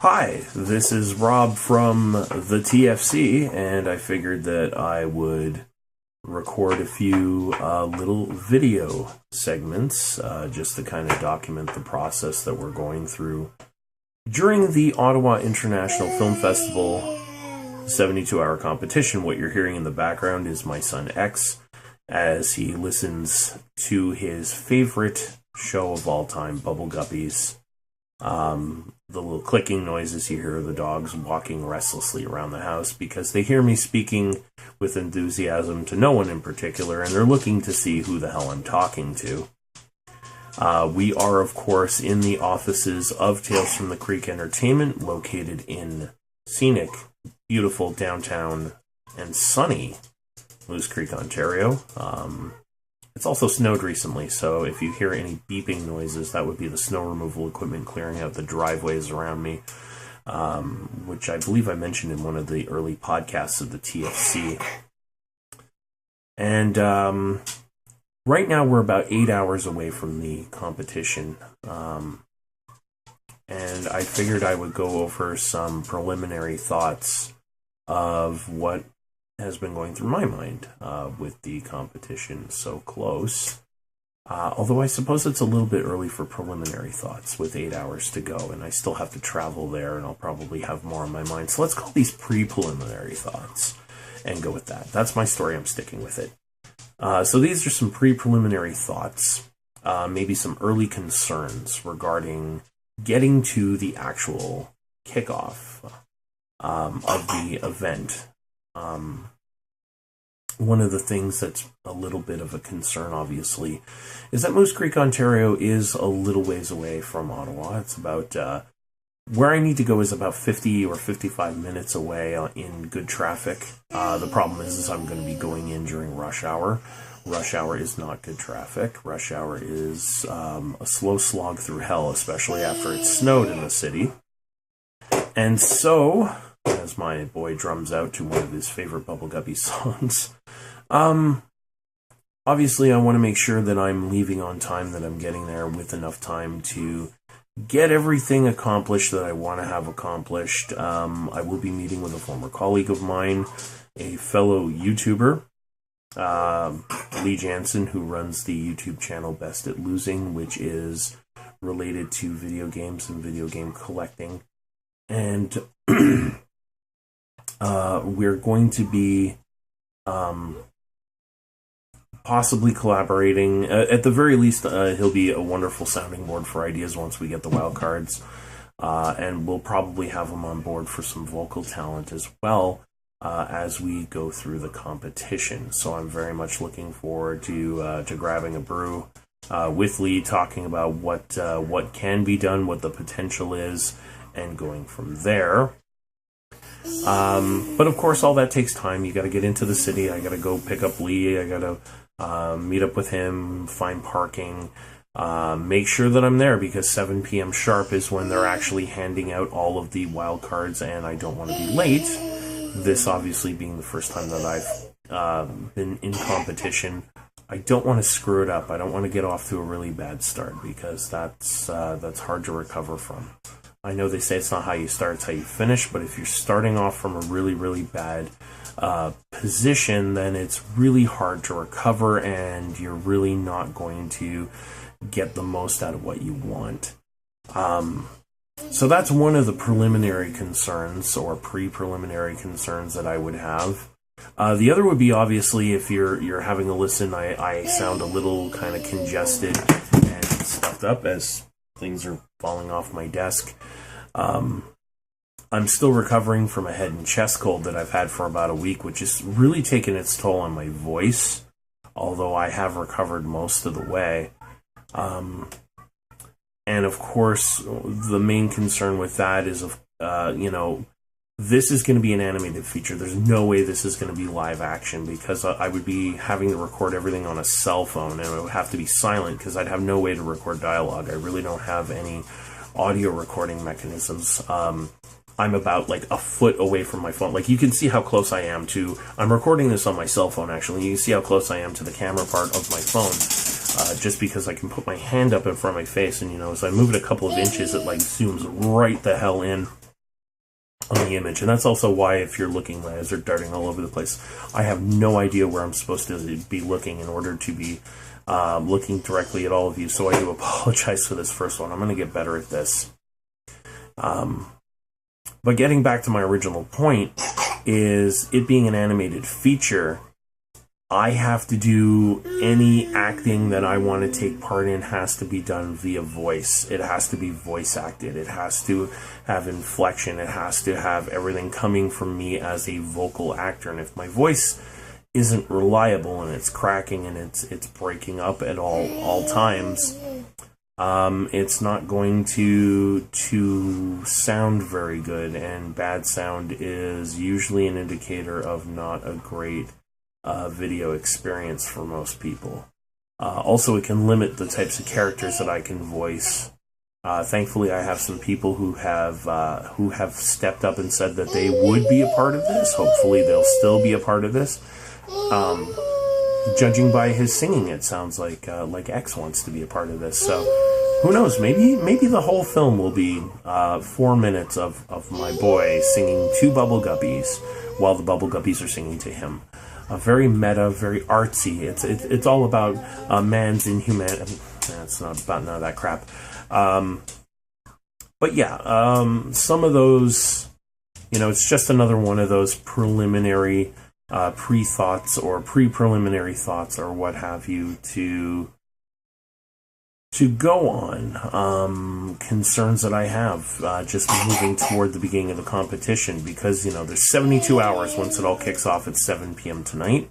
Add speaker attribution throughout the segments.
Speaker 1: Hi, this is Rob from the TFC, and I figured that I would record a few little video segments just to kind of document the process that we're going through during the Ottawa International Film Festival 72-hour competition. What you're hearing in the background is my son X as he listens to his favorite show of all time, Bubble Guppies. The little clicking noises you hear are the dogs walking restlessly around the house because they hear me speaking with enthusiasm to no one in particular, and they're looking to see who the hell I'm talking to. We are, of course, in the offices of Tales from the Creek Entertainment, located in scenic, beautiful downtown and sunny Moose Creek, Ontario. It's also snowed recently, so if you hear any beeping noises, that would be the snow removal equipment clearing out the driveways around me, which I believe I mentioned in one of the early podcasts of the TFC. And right now we're about 8 hours away from the competition, and I figured I would go over some preliminary thoughts of what has been going through my mind with the competition so close. Although I suppose it's a little bit early for preliminary thoughts with 8 hours to go, and I still have to travel there, and I'll probably have more on my mind. So let's call these pre-preliminary thoughts and go with that. That's my story. I'm sticking with it. So these are some pre-preliminary thoughts, maybe some early concerns regarding getting to the actual kickoff of the event. One of the things that's a little bit of a concern, obviously, is that Moose Creek, Ontario is a little ways away from Ottawa. It's about, where I need to go is about 50 or 55 minutes away in good traffic. The problem is I'm going to be going in during rush hour. Rush hour is not good traffic. Rush hour is a slow slog through hell, especially after it snowed in the city. And so, as my boy drums out to one of his favorite Bubble Guppy songs, obviously I want to make sure that I'm leaving on time, that I'm getting there with enough time to get everything accomplished that I want to have accomplished. I will be meeting with a former colleague of mine, a fellow YouTuber, Lee Jansen, who runs the YouTube channel Best at Losing, which is related to video games and video game collecting. And we're going to be possibly collaborating. At the very least, he'll be a wonderful sounding board for ideas once we get the wild cards. And we'll probably have him on board for some vocal talent as well as we go through the competition. So I'm very much looking forward to grabbing a brew with Lee, talking about what can be done, what the potential is, and going from there. But of course, all that takes time. You got to get into the city. I got to go pick up Lee. I got to meet up with him, find parking, make sure that I'm there because 7 p.m. sharp is when they're actually handing out all of the wild cards, and I don't want to be late. This obviously being the first time that I've been in competition. I don't want to screw it up. I don't want to get off to a really bad start because that's hard to recover from. I know they say it's not how you start, it's how you finish, but if you're starting off from a really, really bad position, then it's really hard to recover, and you're really not going to get the most out of what you want. So that's one of the preliminary concerns, or pre-preliminary concerns that I would have. The other would be, obviously, if you're having a listen, I sound a little kind of congested and stuffed up as things are falling off my desk. I'm still recovering from a head and chest cold that I've had for about a week, which has really taken its toll on my voice, although I have recovered most of the way. And of course, the main concern with that is, this is going to be an animated feature. There's no way this is going to be live action because I would be having to record everything on a cell phone, and it would have to be silent because I'd have no way to record dialogue. I really don't have any audio recording mechanisms. I'm about like a foot away from my phone. Like, you can see how close I am to... I'm recording this on my cell phone, actually. You can see how close I am to the camera part of my phone. Just because I can put my hand up in front of my face, and, as I move it a couple of inches, it, like, zooms right the hell in. on the image. And that's also why, if you're looking, my eyes are darting all over the place. I have no idea where I'm supposed to be looking in order to be looking directly at all of you, so I do apologize for this first one. I'm going to get better at this. But getting back to my original point, is it being an animated feature, I have to do any acting that I want to take part in has to be done via voice. It has to be voice acted. It has to have inflection. It has to have everything coming from me as a vocal actor. And if my voice isn't reliable and it's cracking and it's breaking up at all times, it's not going to sound very good. And bad sound is usually an indicator of not a great video experience for most people. Also, it can limit the types of characters that I can voice. Thankfully, I have some people who have stepped up and said that they would be a part of this. Hopefully, they'll still be a part of this. Judging by his singing, it sounds like X wants to be a part of this. So, who knows? Maybe the whole film will be 4 minutes of my boy singing to Bubble Guppies while the Bubble Guppies are singing to him. Very meta, very artsy. It's all about man's inhumanity. It's not about none of that crap. But yeah, some of those, it's just another one of those preliminary pre-thoughts or pre-preliminary thoughts or what have you to go on, concerns that I have just moving toward the beginning of the competition, because there's 72 hours once it all kicks off at 7 p.m. tonight,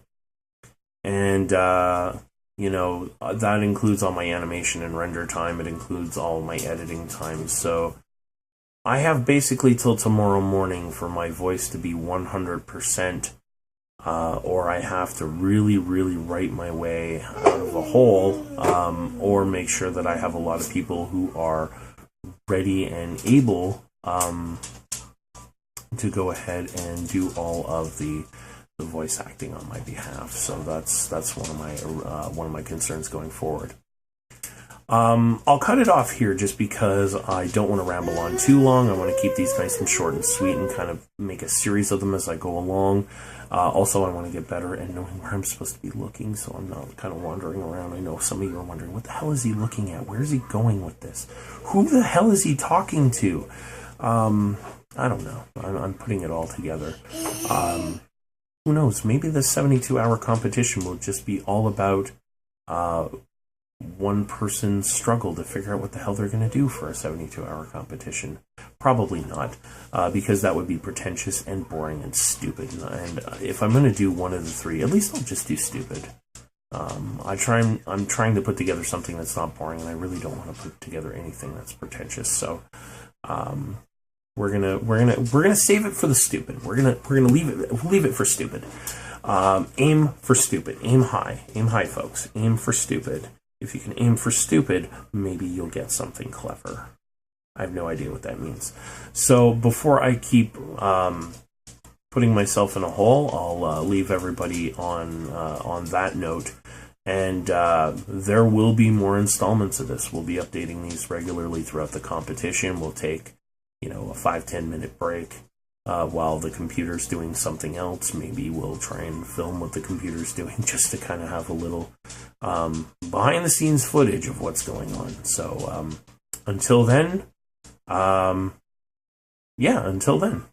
Speaker 1: and that includes all my animation and render time. It includes all my editing time. So I have basically till tomorrow morning for my voice to be 100%. Or I have to really, really write my way out of a hole, or make sure that I have a lot of people who are ready and able to go ahead and do all of the voice acting on my behalf. So that's one of my concerns going forward. I'll cut it off here just because I don't want to ramble on too long. I want to keep these nice and short and sweet and kind of make a series of them as I go along. Also, I want to get better at knowing where I'm supposed to be looking, so I'm not kind of wandering around. I know some of you are wondering, what the hell is he looking at? Where is he going with this? Who the hell is he talking to? I don't know. I'm putting it all together. Who knows? Maybe the 72-hour competition will just be all about one person's struggle to figure out what the hell they're going to do for a 72-hour competition. Probably not, because that would be pretentious and boring and stupid. And if I'm going to do one of the three, at least I'll just do stupid. I'm trying to put together something that's not boring, and I really don't want to put together anything that's pretentious. So we're gonna save it for the stupid. We're gonna leave it for stupid. Aim for stupid. Aim high, folks. Aim for stupid. If you can aim for stupid, maybe you'll get something clever. I have no idea what that means. So before I keep putting myself in a hole, I'll leave everybody on that note. And there will be more installments of this. We'll be updating these regularly throughout the competition. We'll take, a 5-10 minute break while the computer's doing something else. Maybe we'll try and film what the computer's doing just to kind of have a little behind the scenes footage of what's going on. So until then, until then.